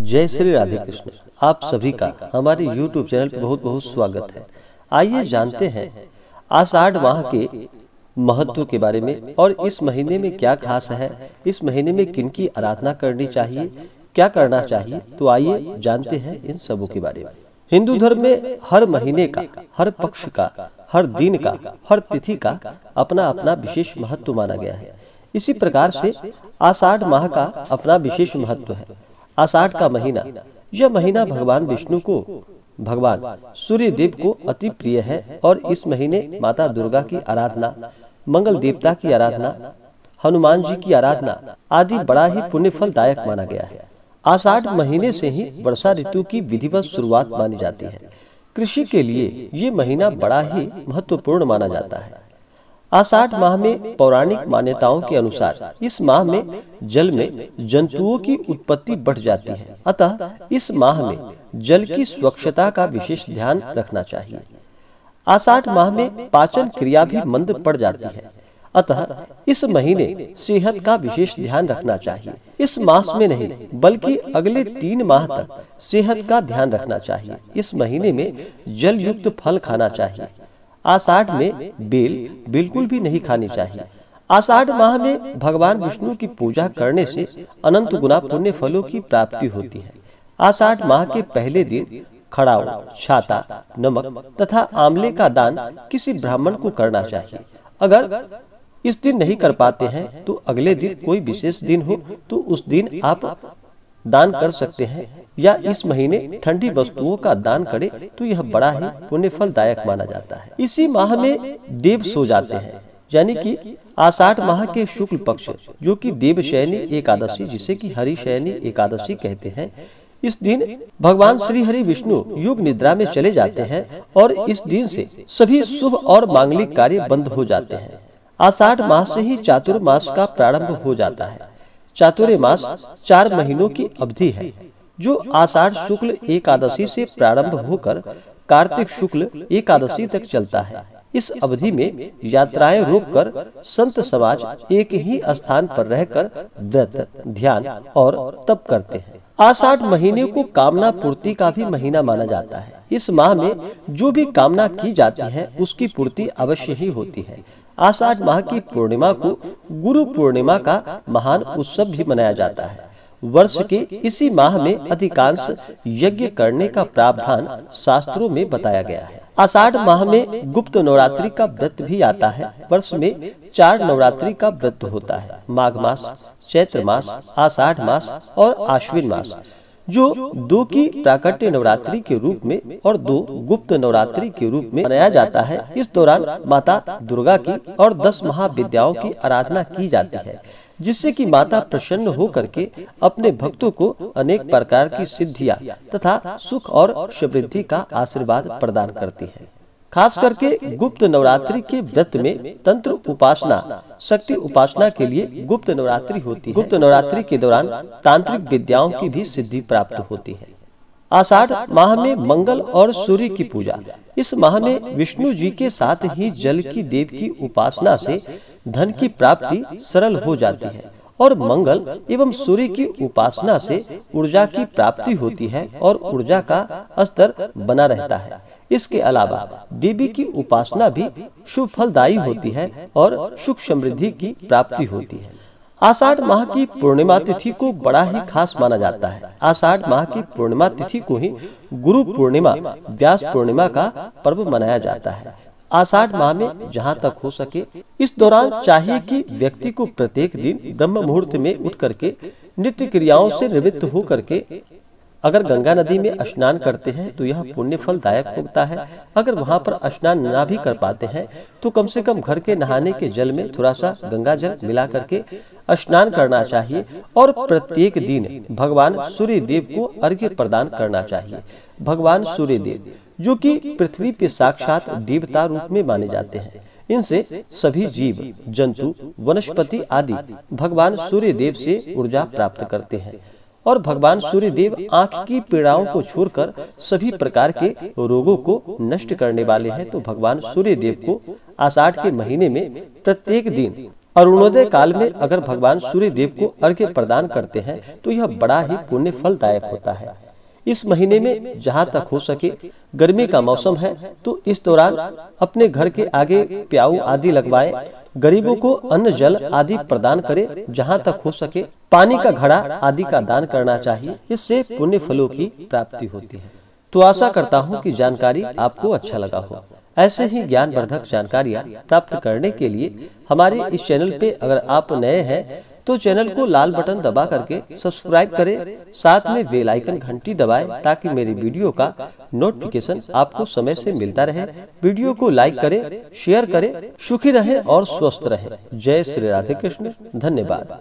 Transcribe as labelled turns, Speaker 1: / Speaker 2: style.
Speaker 1: जय श्री राधे कृष्ण। आप सभी का हमारे YouTube चैनल पर बहुत बहुत स्वागत है। आइए जानते हैं आषाढ़ माह के महत्व के बारे में और इस महीने में क्या खास है, इस महीने में किन की आराधना करनी चाहिए, क्या करना चाहिए। तो आइए जानते हैं इन सबों के बारे में। हिंदू धर्म में हर महीने का, हर पक्ष का, हर दिन का, हर तिथि का अपना अपना विशेष महत्व माना गया है। इसी प्रकार से आषाढ़ माह का अपना विशेष महत्व है। आषाढ़ का महीना, यह महीना भगवान विष्णु को, भगवान सूर्य देव को अति प्रिय है और इस महीने माता दुर्गा की आराधना, मंगल देवता की आराधना, हनुमान जी की आराधना आदि बड़ा ही पुण्य फलदायक माना गया है। आषाढ़ महीने से ही वर्षा ऋतु की विधिवत शुरुआत मानी जाती है। कृषि के लिए ये महीना बड़ा ही महत्वपूर्ण माना जाता है। आषाढ़ माह में पौराणिक मान्यताओं के अनुसार इस माह में जल में जंतुओं की उत्पत्ति बढ़ जाती है, अतः इस माह में जल की स्वच्छता का विशेष ध्यान रखना चाहिए। आषाढ़ माह में पाचन क्रिया भी मंद पड़ जाती है, अतः इस महीने सेहत का विशेष ध्यान रखना चाहिए। इस मास में नहीं बल्कि अगले 3 माह तक सेहत का ध्यान रखना चाहिए। इस महीने में जल युक्त फल खाना चाहिए। आषाढ़ में बेल बिल्कुल भी नहीं खानी चाहिए। आषाढ़ माह में भगवान विष्णु की पूजा करने से अनंत गुना पुण्य फलों की प्राप्ति होती है। आषाढ़ माह के पहले दिन खड़ाऊ, छाता, नमक तथा आंवले का दान किसी ब्राह्मण को करना चाहिए। अगर इस दिन नहीं कर पाते हैं तो अगले दिन कोई विशेष दिन हो तो उस दिन आप दान कर सकते हैं, या इस महीने ठंडी वस्तुओं का दान करें तो यह बड़ा ही पुण्य फलदायक माना जाता है। इसी माह में देव सो जाते हैं, यानी कि आषाढ़ माह के शुक्ल पक्ष, जो कि देवशयनी एकादशी, जिसे कि हरिशयनी एकादशी कहते हैं, इस दिन भगवान श्री हरि विष्णु युग निद्रा में चले जाते हैं और इस दिन से सभी शुभ और मांगलिक कार्य बंद हो जाते हैं। आषाढ़ मास से ही चातुर्मास का प्रारंभ हो जाता है। चातुर्मास 4 महीनों की अवधि है, जो आषाढ़ शुक्ल एकादशी से प्रारंभ होकर कार्तिक शुक्ल एकादशी तक चलता है। इस अवधि में यात्राएं रोककर संत समाज एक ही स्थान पर रहकर व्रत, ध्यान और तप करते हैं। आषाढ़ महीने को कामना पूर्ति का भी महीना माना जाता है। इस माह में जो भी कामना की जाती है उसकी पूर्ति अवश्य ही होती है। आषाढ़ माह की पूर्णिमा को गुरु पूर्णिमा का महान उत्सव भी मनाया जाता है। वर्ष के इसी माह में अधिकांश यज्ञ करने का प्रावधान शास्त्रों में बताया गया है। आषाढ़ माह में गुप्त नवरात्रि का व्रत भी आता है। वर्ष में 4 नवरात्रि का व्रत होता है। माघ मास, चैत्र मास, आषाढ़ मास और आश्विन मास, जो 2 की प्राकट्य नवरात्रि के रूप में और 2 गुप्त नवरात्रि के रूप में मनाया जाता है। इस दौरान माता दुर्गा की और 10 महाविद्याओं की आराधना की जाती है, जिससे कि माता प्रसन्न होकर के अपने भक्तों को अनेक प्रकार की सिद्धियां तथा सुख और समृद्धि का आशीर्वाद प्रदान करती है। खास करके गुप्त नवरात्रि के व्रत में तंत्र उपासना, शक्ति उपासना के लिए गुप्त नवरात्रि होती है। गुप्त नवरात्रि के दौरान तांत्रिक विद्याओं की भी सिद्धि प्राप्त होती है। आषाढ़ माह में मंगल और सूर्य की पूजा। इस माह में विष्णु जी के साथ ही जल की देव की उपासना से धन की प्राप्ति सरल हो जाती है और मंगल एवं सूर्य की उपासना से ऊर्जा की प्राप्ति होती है और ऊर्जा का स्तर बना रहता है। इसके अलावा देवी की उपासना भी शुभ फलदायी होती है और सुख समृद्धि की प्राप्ति होती है। आषाढ़ माह की पूर्णिमा तिथि को बड़ा ही खास माना जाता है। आषाढ़ माह की पूर्णिमा तिथि को ही गुरु पूर्णिमा, व्यास पूर्णिमा का पर्व मनाया जाता है। आषाढ़ माह में जहाँ तक हो सके इस दौरान चाहिए कि व्यक्ति को प्रत्येक दिन ब्रह्म मुहूर्त में उठ करके नित्य क्रियाओं से निवृत्त हो करके अगर गंगा नदी में स्नान करते हैं तो यह पुण्य फलदायक होता है। अगर वहां पर स्नान ना भी कर पाते हैं तो कम से कम घर के नहाने के जल में थोड़ा सा गंगा जल मिला करके स्नान करना चाहिए और प्रत्येक दिन भगवान सूर्य देव को अर्घ्य प्रदान करना चाहिए। भगवान सूर्य देव, जो कि पृथ्वी पे साक्षात देवता रूप में माने जाते हैं, इनसे सभी जीव जंतु वनस्पति आदि भगवान सूर्य देव से ऊर्जा प्राप्त करते हैं और भगवान सूर्य देव आँख की पीड़ाओं को छोड़कर सभी प्रकार के रोगों को नष्ट करने वाले हैं। तो भगवान सूर्य देव को आषाढ़ के महीने में प्रत्येक दिन अरुणोदय काल में अगर भगवान सूर्य देव को अर्घ्य प्रदान करते हैं तो यह बड़ा ही पुण्य फलदायक होता है। इस महीने में जहाँ तक हो सके गर्मी का मौसम है तो इस दौरान अपने घर के आगे प्याऊ आदि लगवाएं, गरीबों को अन्न जल आदि प्रदान करें। जहाँ तक हो सके पानी का घड़ा आदि का दान करना चाहिए, इससे पुण्य फलों की प्राप्ति होती है। तो आशा करता हूँ कि जानकारी आपको अच्छा लगा हो। ऐसे ही ज्ञानवर्धक जानकारियाँ प्राप्त करने के लिए हमारे इस चैनल पे अगर आप नए हैं तो चैनल को लाल बटन दबा करके सब्सक्राइब करें, साथ में बेल आइकन घंटी दबाएं ताकि मेरी वीडियो का नोटिफिकेशन आपको समय से मिलता रहे। वीडियो को लाइक करें, शेयर करें। सुखी रहें और स्वस्थ रहें। जय श्री राधे कृष्ण। धन्यवाद।